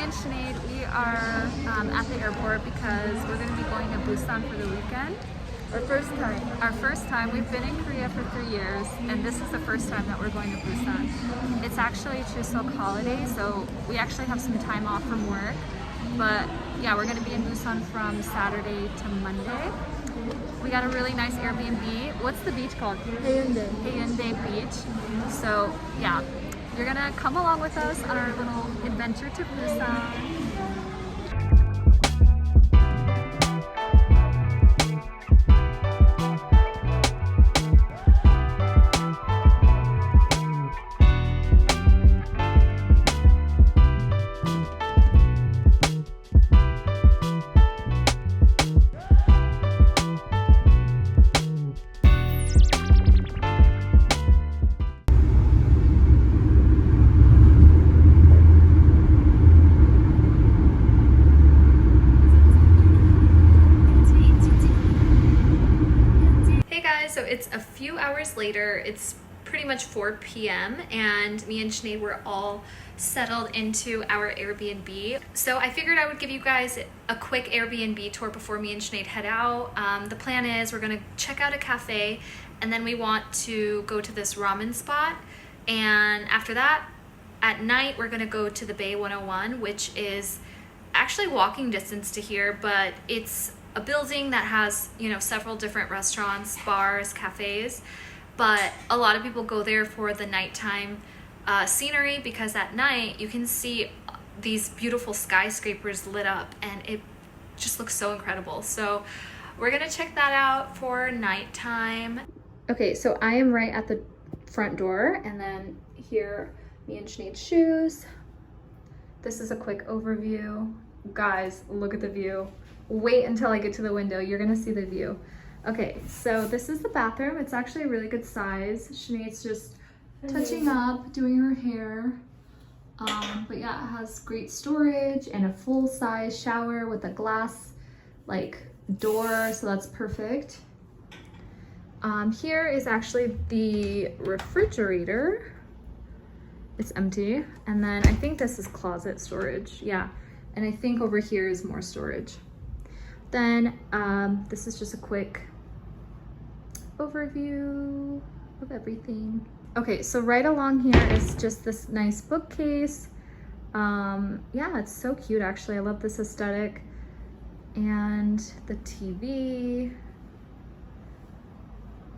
and Sinead, we are at the airport because we're going to be going to Busan for the weekend. Our first time. Our first time. We've been in Korea for 3 years, and this is the first time that we're going to Busan. It's actually Chuseok holiday, so we actually have some time off from work. But yeah, we're going to be in Busan from Saturday to Monday. We got a really nice Airbnb. What's the beach called? Haeundae. Haeundae Beach. So yeah, you're gonna come along with us on our little adventure to Busan. So it's a few hours later, it's pretty much 4 p.m. and me and Sinead were all settled into our Airbnb. So I figured I would give you guys a quick Airbnb tour before me and Sinead head out. The plan is we're gonna check out a cafe and then we want to go to this ramen spot. And after that, at night, we're gonna go to the Bay 101, which is actually walking distance to here, but it's a building that has, you know, several different restaurants, bars, cafes, but a lot of people go there for the nighttime scenery because at night you can see these beautiful skyscrapers lit up and it just looks so incredible. So we're gonna check that out for nighttime. Okay, so I am right at the front door, and then here, me and Sinead's shoes. This is a quick overview. Guys, look at the view. Wait until I get to the window, you're gonna see the view. Okay, so this is the bathroom. It's actually a really good size. Sinead's just touching up, doing her hair. But yeah, it has great storage and a full-size shower with a glass like door, so that's perfect. Here is actually the refrigerator. It's empty. And then I think this is closet storage, yeah. And I think over here is more storage. Then this is just a quick overview of everything. Okay, so right along here is just this nice bookcase. Yeah, it's so cute actually. I love this aesthetic. And the TV.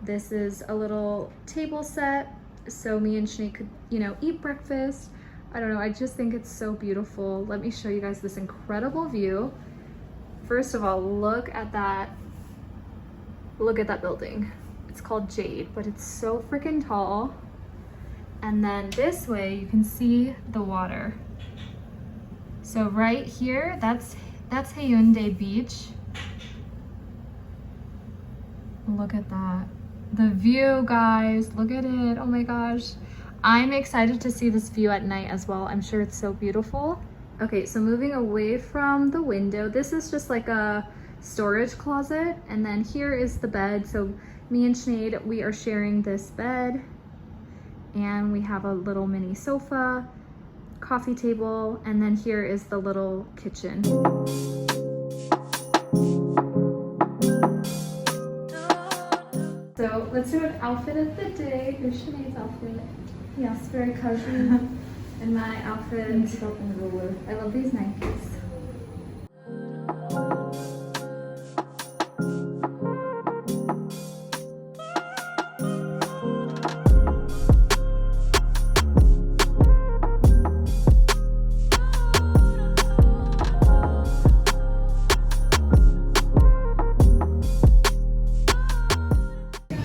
This is a little table set so me and Sinead could, you know, eat breakfast. I don't know, I just think it's so beautiful. Let me show you guys this incredible view. First of all, look at that building. It's called Jade, but it's so freaking tall. And then this way you can see the water. So right here, that's Haeundae Beach. Look at that. The view, guys, look at it. Oh my gosh. I'm excited to see this view at night as well. I'm sure it's so beautiful. Okay, so moving away from the window, this is just like a storage closet. And then here is the bed. So me and Sinead, we are sharing this bed. And we have a little mini sofa, coffee table, and then here is the little kitchen. So let's do an outfit of the day. Here's Sinead's outfit. Yes, very casual. And my outfit, I love these Nikes.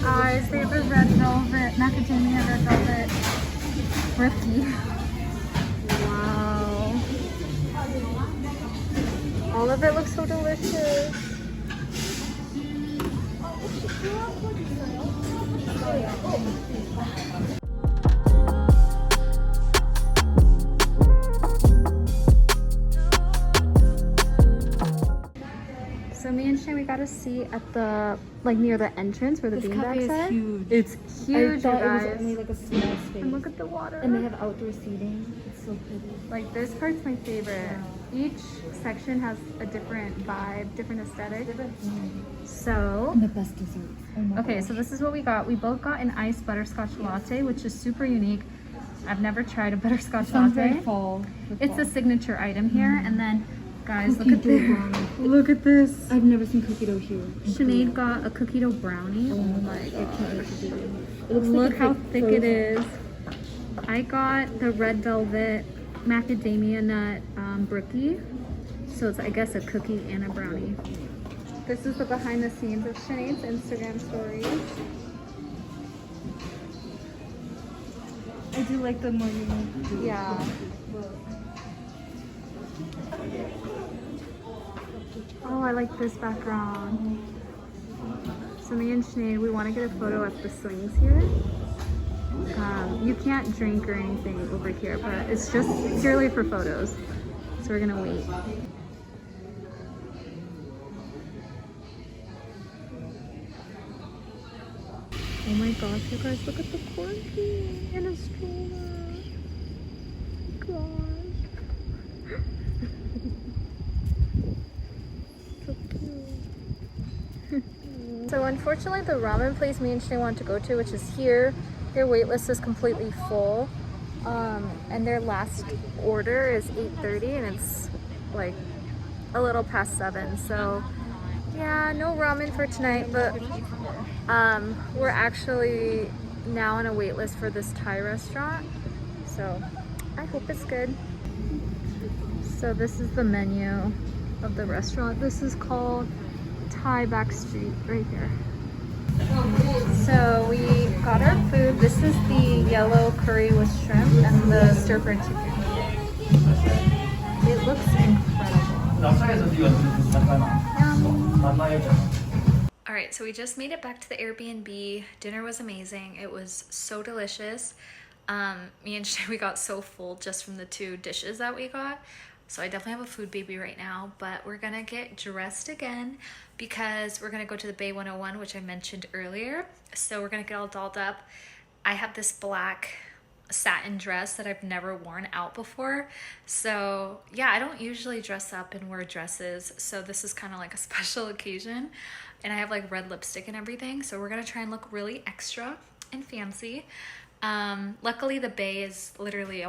Our favorite red velvet, macadamia red velvet rookie. Wow. All of it looks so delicious. So me and Shay, we got a a seat at the like near the entrance where the beanbags are. Huge. It's huge, I thought you guys. it was only like a small space. And look at the water. And they have outdoor seating. It's so pretty. Like this part's my favorite. Each section has a different vibe, different aesthetic. So, And the best dessert. Oh my okay, gosh. so this is what we got. We both got an iced butterscotch latte, which is super unique. I've never tried a butterscotch Sounds latte. very fall. It's a signature item here. And then, guys, Cookie look at dough this. brownie. Look at this. I've never seen cookie dough here. Sinead got a cookie dough brownie. Oh my It god. can't be cookie dough. It looks Look like how it's thick frozen. it is. I got the red velvet macadamia nut brookie. So it's, I guess, a cookie and a brownie. This is the behind the scenes of Sinead's Instagram stories. I do like the money. Yeah. Oh, I like this background. So me and Sinead, we want to get a photo at the swings here. You can't drink or anything over here, but it's just purely for photos. So we're gonna wait. Oh my gosh, you guys, look at the corgi in a stroller. Gosh. So cute. So unfortunately, the ramen place me and Sinead want to go to, which is here, their wait list is completely full. And their last order is 8:30 and it's like a little past 7. So yeah, no ramen for tonight, but we're actually now on a wait list for this Thai restaurant. So I hope it's good. So this is the menu of the restaurant. This is called Thai Backstreet right here. So we got our food. This is the yellow curry with shrimp and the stir-fried chicken. It looks incredible. All right, so we just made it back to the Airbnb. Dinner was amazing. It was so delicious. Me and Shay, we got so full just from the 2 dishes that we got. So I definitely have a food baby right now, but we're gonna get dressed again because we're gonna go to the Bay 101, which I mentioned earlier. So we're gonna get all dolled up. I have this black satin dress that I've never worn out before. So yeah, I don't usually dress up and wear dresses. So this is kind of like a special occasion. And I have like red lipstick and everything. So we're gonna try and look really extra and fancy. Luckily the Bay is literally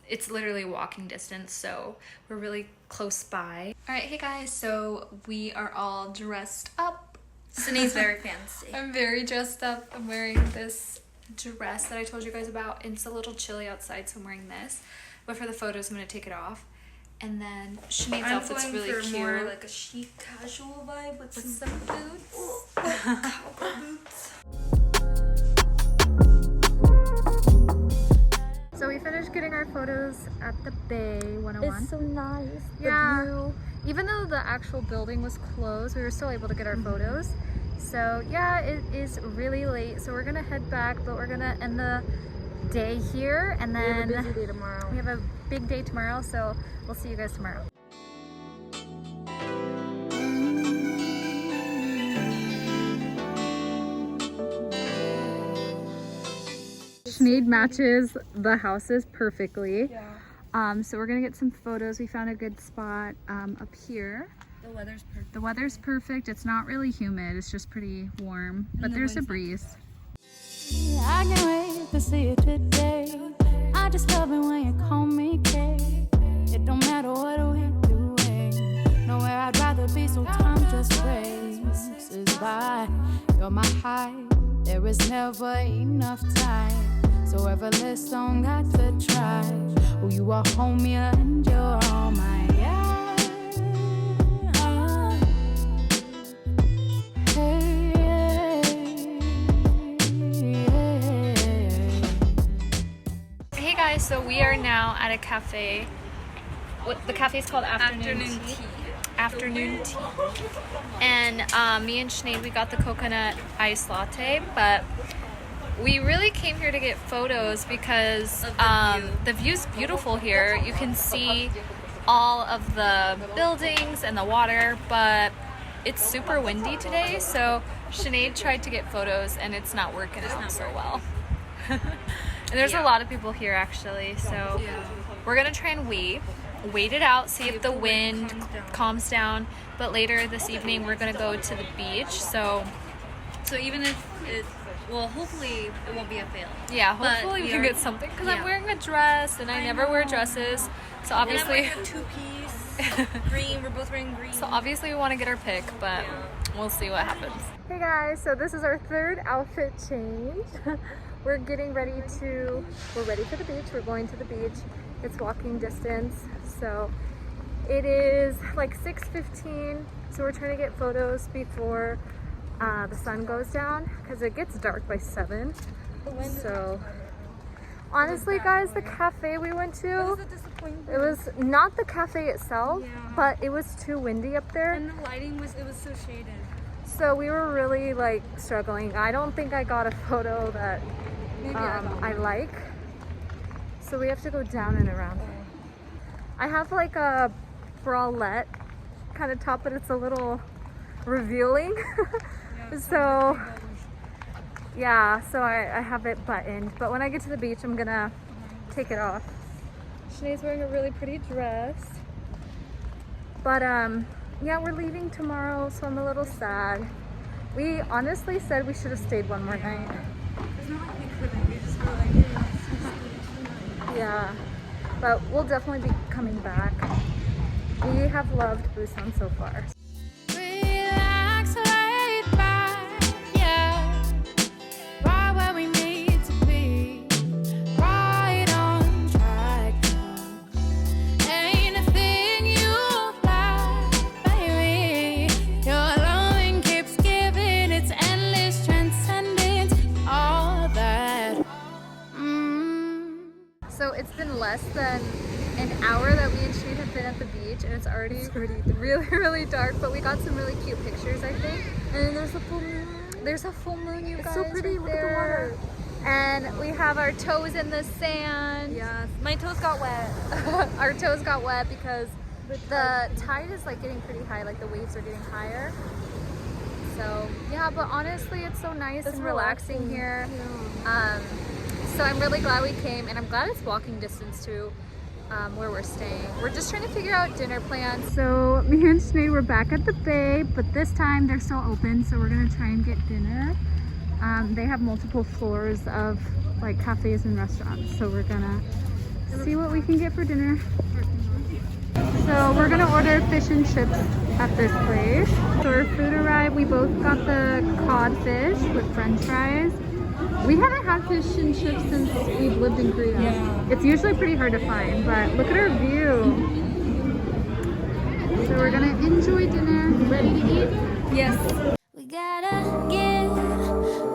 it's literally a walking distance, so we're really close by. All right, hey guys, so we are all dressed up. Sinead's very fancy. I'm very dressed up. I'm wearing this dress that I told you guys about. It's a little chilly outside, so I'm wearing this. But for the photos, I'm gonna take it off. And then Sinead's outfit's really for cute. more like a chic, casual vibe with some boots. Cowboy boots. So we finished getting our photos at the Bay 101. It's so nice. Yeah. The view. Even though the actual building was closed, we were still able to get our photos. So yeah, it is really late. So we're gonna head back, but we're gonna end the day here, and We have then a busy day tomorrow. we have a big day tomorrow. So we'll see you guys tomorrow. Sinead matches the houses perfectly. Yeah. So we're gonna get some photos. We found a good spot up here. The weather's perfect. The weather's perfect. It's not really humid. It's just pretty warm, but the there's a wind's not breeze. I can't wait to see you today. I just love it when you call me Kay. It don't matter what we're doing. Nowhere I'd rather be, so time just races by. You're my high. There is never enough time. So effortless, don't got to try. Oh, you are homie and you're all mine. Yeah. Hey guys, so we are now at a cafe. What the cafe is called Afternoon Tea. Afternoon Tea. And me and Sinead, we got the coconut ice latte, but we really came here to get photos because the view's beautiful here. You can see all of the buildings and the water, but it's super windy today, so Sinead tried to get photos and it's not working out so well. And there's a lot of people here actually, so we're gonna try and wait it out, see if the wind calms down. But later this evening we're gonna go to the beach, so even if it, well, hopefully it won't be a fail. yeah, hopefully we can get something, because I'm wearing a dress and I never wear dresses, so obviously and I'm wearing a two-piece green. We're both wearing green. so obviously we want to get our pick, but we'll see what happens. Hey guys, so this is our third outfit change. We're getting ready to, we're ready for the beach. We're going to the beach. It's walking distance. So it is like 6:15. So we're trying to get photos before the sun goes down, because it gets dark by 7. So honestly guys, the cafe we went to, it was not the cafe itself, but it was too windy up there. And the lighting was, it was so shaded. So we were really like struggling. I don't think I got a photo that I like. So we have to go down and around. I have like a bralette kind of top, but it's a little revealing. So yeah, so I have it buttoned. But when I get to the beach, I'm gonna take it off. Sinead's wearing a really pretty dress. But yeah, we're leaving tomorrow, so I'm a little sad. We honestly said we should have stayed one more night. It's not like we couldn't, we just were like, hey, let's just stay tonight. Yeah, but we'll definitely be coming back. We have loved Busan so far. Relax, lay back, yeah. Right where we need to be, right on track now. Ain't a thing you lack, baby. Your loving keeps giving, it's endless, transcendent, all that. So it's been less than an hour that me and Sinead have been at the beach, and it's already really, really dark, but we got some really cute pictures, I think. And then there's a full moon. There's a full moon, you guys. It's so pretty, right, look at the water. And we have our toes in the sand. Yes, my toes got wet. Our toes got wet because the tide is like getting pretty high, like the waves are getting higher. So yeah, but honestly it's so nice and relaxing here. So I'm really glad we came, and I'm glad it's walking distance to where we're staying. We're just trying to figure out dinner plans. So me and Sinead were back at the bay, but this time they're still open, so we're gonna try and get dinner. They have multiple floors of like cafes and restaurants, so we're gonna see what we can get for dinner. So we're gonna order fish and chips at this place. So our food arrived. We both got the codfish with french fries. We haven't had fish and chips since we've lived in Korea. Yeah. It's usually pretty hard to find, but look at our view. So we're gonna enjoy dinner. Ready to eat? Yes. We gotta give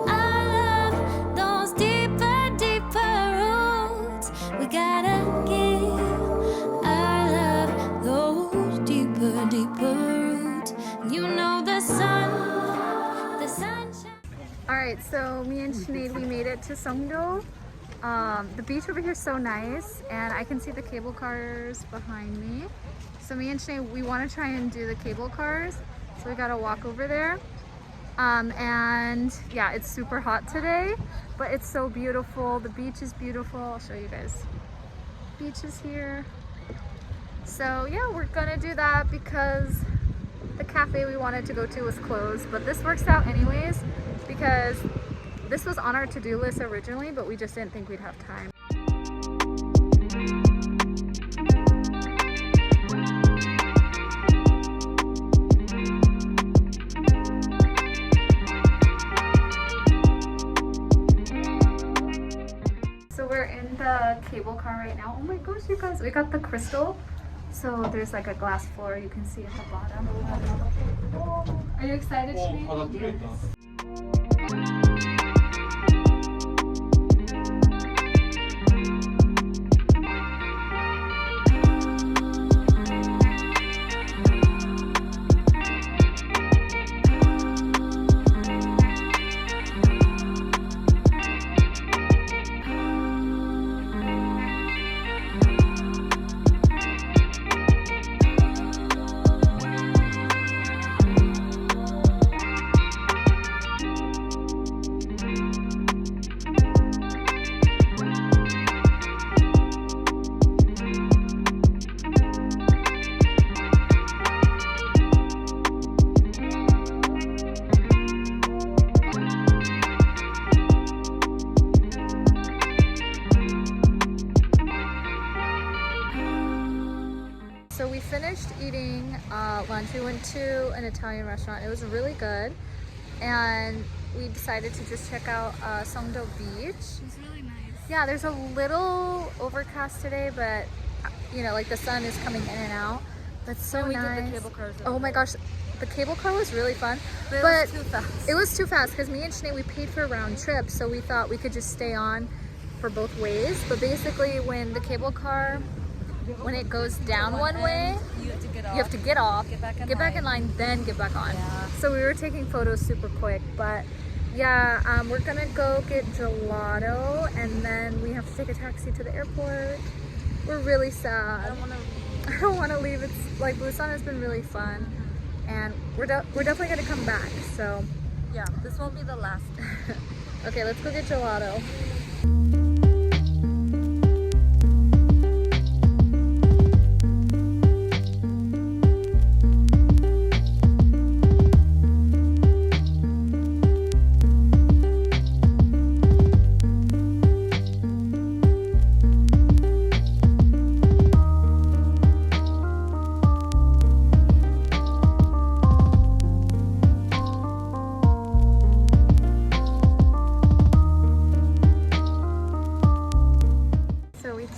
our love those deeper, deeper roots. We gotta give our love those deeper, deeper roots. You know the sunshine. Alright, so me and Sinead, we made it to Songdo. The beach over here is so nice, and I can see the cable cars behind me. So me and Sinead, we want to try and do the cable cars, so we gotta walk over there. And yeah, it's super hot today, but it's so beautiful. The beach is beautiful. I'll show you guys. Beach is here. So yeah, we're gonna do that because the cafe we wanted to go to was closed, but this works out anyways because this was on our to-do list originally, but we just didn't think we'd have time. So we're in the cable car right now. Oh my gosh, you guys, we got the crystal. So there's like a glass floor you can see at the bottom. Are you excited, Sinead? finished eating lunch. We went to an Italian restaurant. It was really good. And we decided to just check out Songdo Beach. It's really nice. Yeah, there's a little overcast today, but you know, like the sun is coming in and out. But so And we nice. did the cable cars. Oh my gosh, the cable car was really fun. But it was too fast. It was too fast because me and Sinead, we paid for a round trip, so we thought we could just stay on for both ways. But basically, when the cable car, when it goes down one way, You have to get off. you have to get off, Get back in line, then get back on. Yeah. So we were taking photos super quick, but yeah, we're gonna go get gelato, and then we have to take a taxi to the airport. We're really sad. I don't want to leave. It's like Busan has been really fun, and we're definitely gonna come back. So Yeah, this won't be the last. okay, let's go get gelato.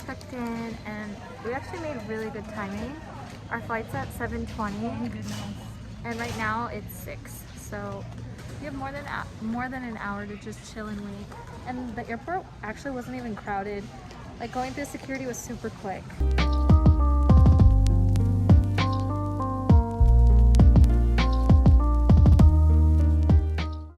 Checked in, and we actually made really good timing. Our flight's at 7:20, and right now it's 6. So we have more than an hour to just chill and wait. And the airport actually wasn't even crowded. Like going through security was super quick.